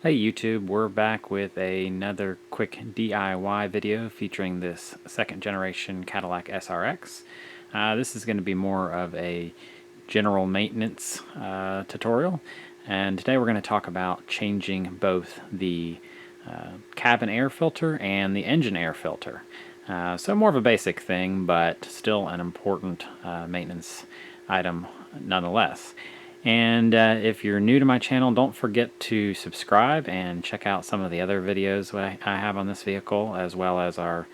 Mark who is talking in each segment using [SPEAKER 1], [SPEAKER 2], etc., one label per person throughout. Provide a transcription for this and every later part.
[SPEAKER 1] Hey YouTube, we're back with another quick DIY video featuring this second generation Cadillac SRX. This is going to be more of a general maintenance tutorial, and today we're going to talk about changing both the cabin air filter and the engine air filter. So more of a basic thing, but still an important maintenance item nonetheless. And if you're new to my channel, don't forget to subscribe and check out some of the other videos I have on this vehicle, as well as our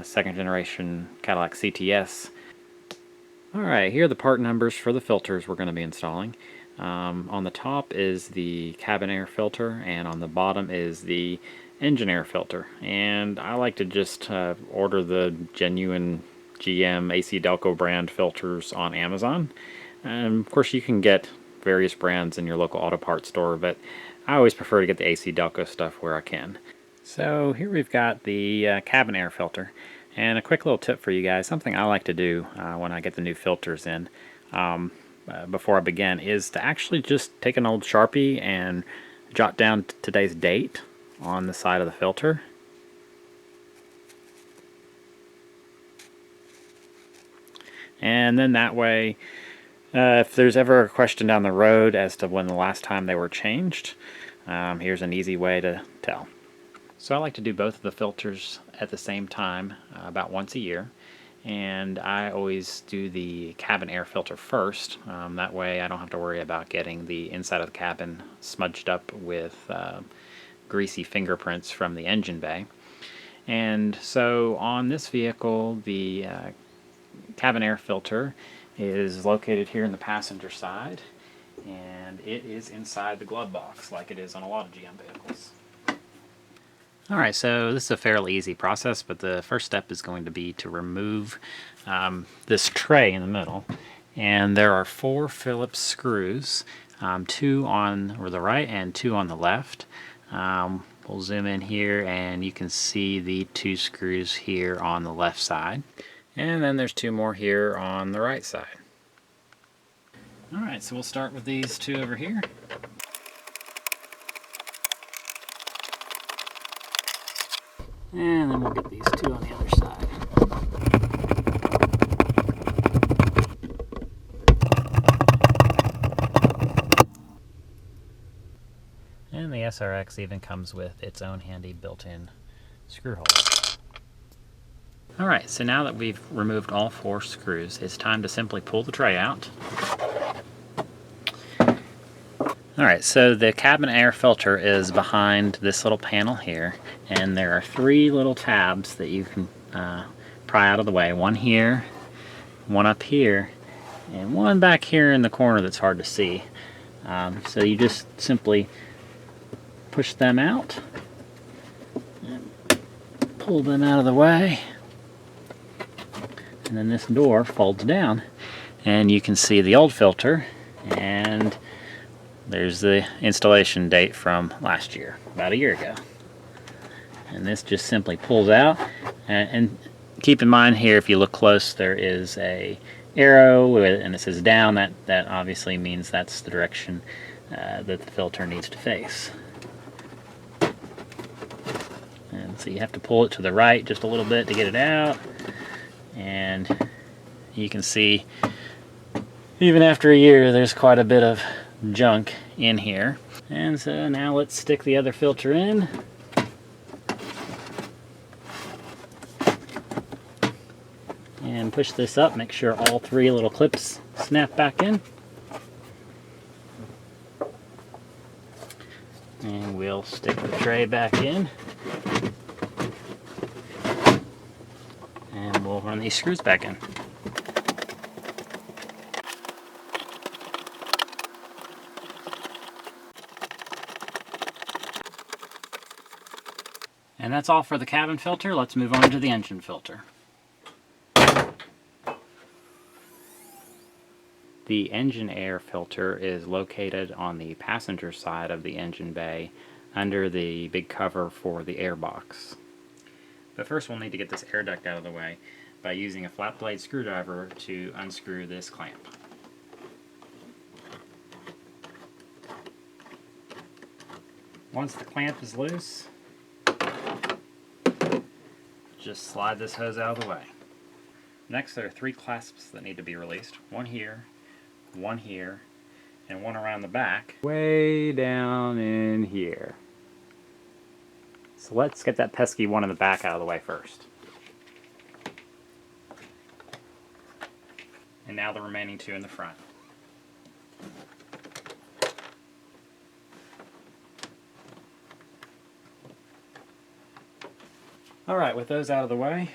[SPEAKER 1] second generation Cadillac CTS. Alright, here are the part numbers for the filters we're going to be installing. On the top is the cabin air filter, and on the bottom is the engine air filter. And I like to just order the genuine GM AC Delco brand filters on Amazon. And of course you can get various brands in your local auto parts store, but I always prefer to get the AC Delco stuff where I can. So here we've got the cabin air filter, and a quick little tip for you guys, something I like to do when I get the new filters in before I begin, is to actually just take an old Sharpie and jot down today's date on the side of the filter. And then that way, if there's ever a question down the road as to when the last time they were changed, here's an easy way to tell. So I like to do both of the filters at the same time, about once a year. And I always do the cabin air filter first. That way I don't have to worry about getting the inside of the cabin smudged up with greasy fingerprints from the engine bay. And so on this vehicle, the cabin air filter is located here in the passenger side, and it is inside the glove box like it is on a lot of GM vehicles. Alright, so this is a fairly easy process, but the first step is going to be to remove this tray in the middle. And there are 4 Phillips screws, 2 on the right and 2 on the left. We'll zoom in here and you can see the 2 screws here on the left side. And then there's 2 more here on the right side. Alright, so we'll start with these 2 over here. And then we'll get these 2 on the other side. And the SRX even comes with its own handy built-in screw holder. Alright, so now that we've removed all 4 screws, it's time to simply pull the tray out. Alright, so the cabin air filter is behind this little panel here, and there are 3 little tabs that you can pry out of the way. One here, one up here, and one back here in the corner that's hard to see. So you just simply push them out, and pull them out of the way. And then this door folds down and you can see the old filter, and there's the installation date from last year, about a year ago. And this just simply pulls out, and keep in mind here, if you look close, there is a arrow and it says down. That obviously means that's the direction that the filter needs to face. And so you have to pull it to the right just a little bit to get it out. And you can see, even after a year, there's quite a bit of junk in here. And so now let's stick the other filter in. And push this up, make sure all 3 little clips snap back in. And we'll stick the tray back in. And we'll run these screws back in. And that's all for the cabin filter. Let's move on to the engine filter. The engine air filter is located on the passenger side of the engine bay under the big cover for the air box. But first we'll need to get this air duct out of the way by using a flat blade screwdriver to unscrew this clamp. Once the clamp is loose, just slide this hose out of the way. Next, there are 3 clasps that need to be released. One here, and one around the back. Way down in here. So let's get that pesky one in the back out of the way first. And now the remaining 2 in the front. Alright, with those out of the way,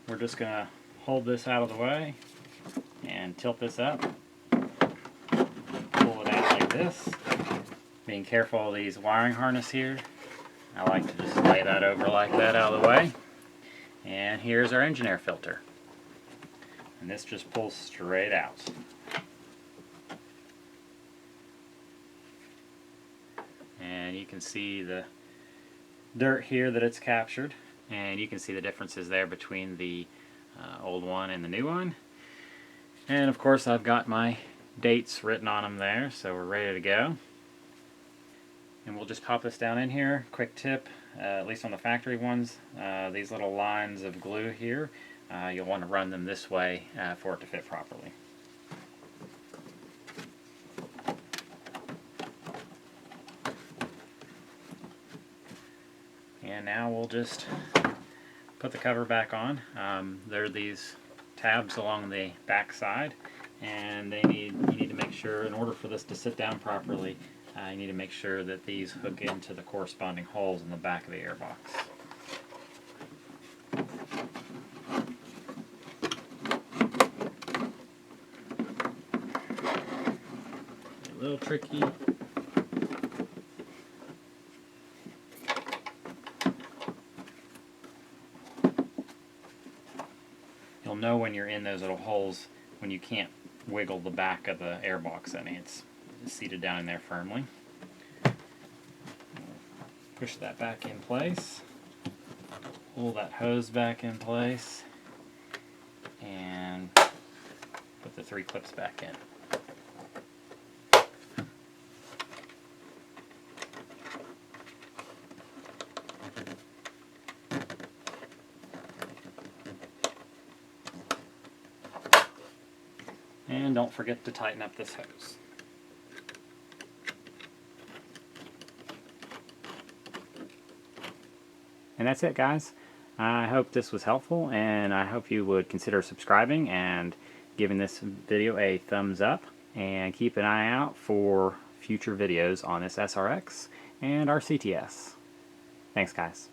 [SPEAKER 1] we're just going to hold this out of the way and tilt this up. Pull it out like this. Being careful of these wiring harness here. I like to just lay that over like that out of the way. And here's our engine air filter. And this just pulls straight out. And you can see the dirt here that it's captured. And you can see the differences there between the old one and the new one. And of course I've got my dates written on them there, so we're ready to go. And we'll just pop this down in here. Quick tip, at least on the factory ones, these little lines of glue here, you'll want to run them this way for it to fit properly. And now we'll just put the cover back on. There are these tabs along the back side, and you need to make sure, in order for this to sit down properly, you need to make sure that these hook into the corresponding holes in the back of the airbox. A little tricky. You'll know when you're in those little holes when you can't wiggle the back of the airbox any. It's seated down in there firmly. Push that back in place. Pull that hose back in place. And put the 3 clips back in. And don't forget to tighten up this hose. And that's it, guys. I hope this was helpful, and I hope you would consider subscribing and giving this video a thumbs up, and keep an eye out for future videos on this SRX and our CTS. Thanks, guys.